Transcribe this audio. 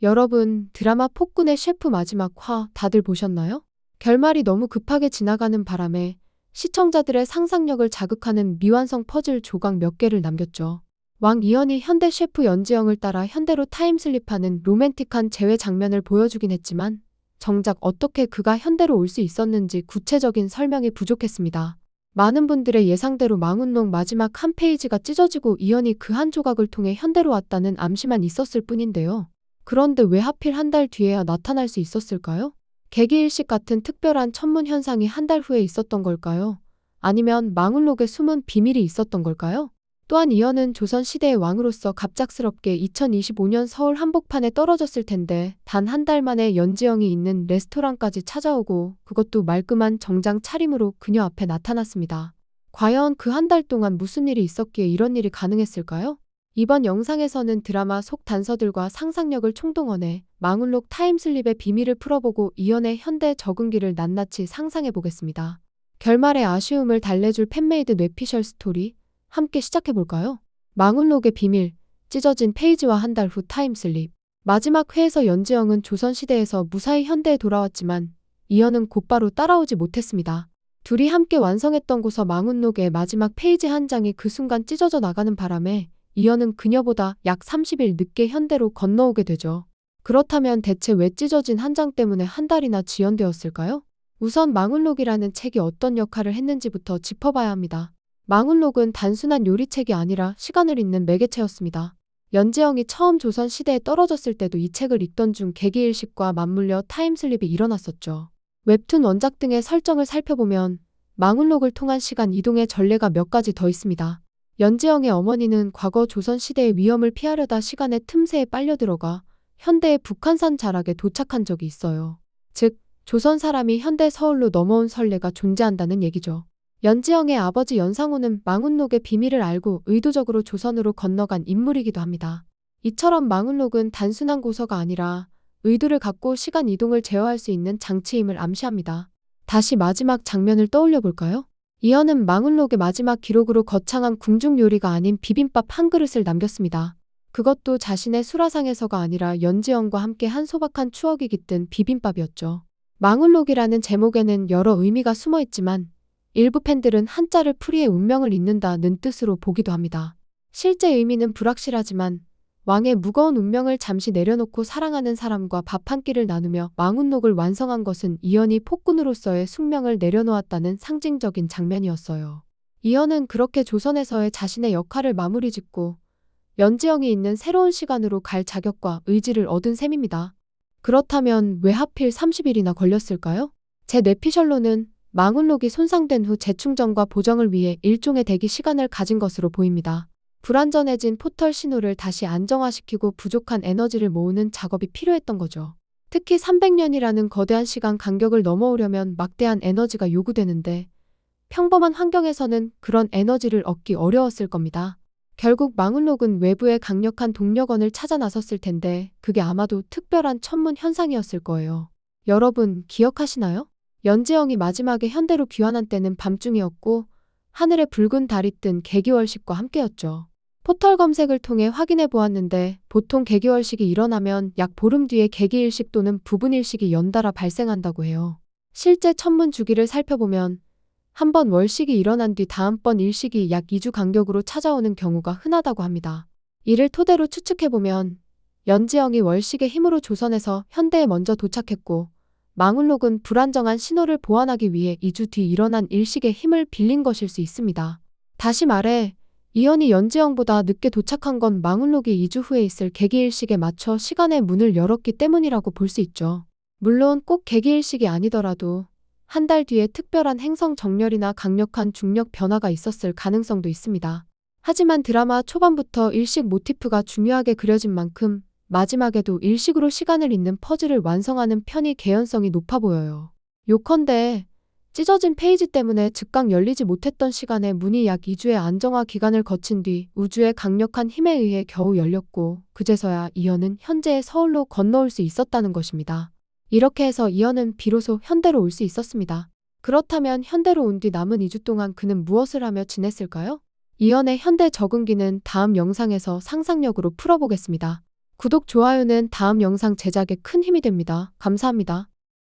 여러분, 드라마 폭군의 셰프 마지막 화 다들 보셨나요? 결말이 너무 급하게 지나가는 바람에 시청자들의 상상력을 자극하는 미완성 퍼즐 조각 몇 개를 남겼죠. 왕 이현이 현대 셰프 연지영을 따라 현대로 타임슬립하는 로맨틱한 재회 장면을 보여주긴 했지만 정작 어떻게 그가 현대로 올 수 있었는지 구체적인 설명이 부족했습니다. 많은 분들의 예상대로 망운록 마지막 한 페이지가 찢어지고 이현이 그 한 조각을 통해 현대로 왔다는 암시만 있었을 뿐인데요. 그런데 왜 하필 한 달 뒤에야 나타날 수 있었을까요? 개기일식 같은 특별한 천문 현상이 한 달 후에 있었던 걸까요? 아니면 망운록에 숨은 비밀이 있었던 걸까요? 또한 이현은 조선시대의 왕으로서 갑작스럽게 2025년 서울 한복판에 떨어졌을 텐데 단 한 달 만에 연지영이 있는 레스토랑까지 찾아오고 그것도 말끔한 정장 차림으로 그녀 앞에 나타났습니다. 과연 그 한 달 동안 무슨 일이 있었기에 이런 일이 가능했을까요? 이번 영상에서는 드라마 속 단서들과 상상력을 총동원해 망운록 타임슬립의 비밀을 풀어보고 이현의 현대 적응기를 낱낱이 상상해보겠습니다. 결말의 아쉬움을 달래줄 팬메이드 뇌피셜 스토리 함께 시작해볼까요? 망운록의 비밀, 찢어진 페이지와 한 달 후 타임슬립. 마지막 회에서 연지영은 조선시대에서 무사히 현대에 돌아왔지만 이현은 곧바로 따라오지 못했습니다. 둘이 함께 완성했던 고서 망운록의 마지막 페이지 한 장이 그 순간 찢어져 나가는 바람에 이현은 그녀보다 약 30일 늦게 현대로 건너오게 되죠. 그렇다면 대체 왜 찢어진 한 장 때문에 한 달이나 지연되었을까요? 우선 망운록이라는 책이 어떤 역할을 했는지부터 짚어봐야 합니다. 망운록은 단순한 요리책이 아니라 시간을 잇는 매개체였습니다. 연지영이 처음 조선시대에 떨어졌을 때도 이 책을 읽던 중 개기일식과 맞물려 타임슬립이 일어났었죠. 웹툰 원작 등의 설정을 살펴보면 망운록을 통한 시간 이동의 전례가 몇 가지 더 있습니다. 연지영의 어머니는 과거 조선시대의 위험을 피하려다 시간의 틈새에 빨려들어가 현대의 북한산 자락에 도착한 적이 있어요. 즉, 조선 사람이 현대 서울로 넘어온 선례가 존재한다는 얘기죠. 연지영의 아버지 연상호는 망운록의 비밀을 알고 의도적으로 조선으로 건너간 인물이기도 합니다. 이처럼 망운록은 단순한 고서가 아니라 의도를 갖고 시간 이동을 제어할 수 있는 장치임을 암시합니다. 다시 마지막 장면을 떠올려 볼까요? 이현은 망운록의 마지막 기록으로 거창한 궁중 요리가 아닌 비빔밥 한 그릇을 남겼습니다. 그것도 자신의 수라상에서가 아니라 연지영과 함께 한 소박한 추억이 깃든 비빔밥이었죠. 망운록이라는 제목에는 여러 의미가 숨어 있지만 일부 팬들은 한자를 풀이해 운명을 잇는다는 뜻으로 보기도 합니다. 실제 의미는 불확실하지만 왕의 무거운 운명을 잠시 내려놓고 사랑하는 사람과 밥 한 끼를 나누며 망운록을 완성한 것은 이현이 폭군으로서의 숙명을 내려놓았다는 상징적인 장면이었어요. 이현은 그렇게 조선에서의 자신의 역할을 마무리 짓고 연지영이 있는 새로운 시간으로 갈 자격과 의지를 얻은 셈입니다. 그렇다면 왜 하필 30일이나 걸렸을까요? 제 뇌피셜로는 망운록이 손상된 후 재충전과 보정을 위해 일종의 대기 시간을 가진 것으로 보입니다. 불안전해진 포털 신호를 다시 안정화시키고 부족한 에너지를 모으는 작업이 필요했던 거죠. 특히 300년이라는 거대한 시간 간격을 넘어오려면 막대한 에너지가 요구되는데 평범한 환경에서는 그런 에너지를 얻기 어려웠을 겁니다. 결국 망운록은 외부의 강력한 동력원을 찾아 나섰을 텐데 그게 아마도 특별한 천문 현상이었을 거예요. 여러분 기억하시나요? 연지영이 마지막에 현대로 귀환한 때는 밤중이었고 하늘에 붉은 달이 뜬 개기월식과 함께였죠. 포털 검색을 통해 확인해 보았는데 보통 개기월식이 일어나면 약 보름 뒤에 개기일식 또는 부분일식이 연달아 발생한다고 해요. 실제 천문 주기를 살펴보면 한 번 월식이 일어난 뒤 다음번 일식이 약 2주 간격으로 찾아오는 경우가 흔하다고 합니다. 이를 토대로 추측해보면 연지영이 월식의 힘으로 조선에서 현대에 먼저 도착했고 망운록은 불안정한 신호를 보완하기 위해 2주 뒤 일어난 일식의 힘을 빌린 것일 수 있습니다. 다시 말해 이현이 연지영보다 늦게 도착한 건 망운록이 2주 후에 있을 개기일식에 맞춰 시간의 문을 열었기 때문이라고 볼 수 있죠. 물론 꼭 개기일식이 아니더라도 한 달 뒤에 특별한 행성 정렬이나 강력한 중력 변화가 있었을 가능성도 있습니다. 하지만 드라마 초반부터 일식 모티프가 중요하게 그려진 만큼 마지막에도 일식으로 시간을 잇는 퍼즐을 완성하는 편이 개연성이 높아 보여요. 요컨대 찢어진 페이지 때문에 즉각 열리지 못했던 시간의 문이 약 2주의 안정화 기간을 거친 뒤 우주의 강력한 힘에 의해 겨우 열렸고 그제서야 이현은 현재의 서울로 건너올 수 있었다는 것입니다. 이렇게 해서 이현은 비로소 현대로 올 수 있었습니다. 그렇다면 현대로 온 뒤 남은 2주 동안 그는 무엇을 하며 지냈을까요? 이현의 현대 적응기는 다음 영상에서 상상력으로 풀어보겠습니다. 구독, 좋아요는 다음 영상 제작에 큰 힘이 됩니다. 감사합니다.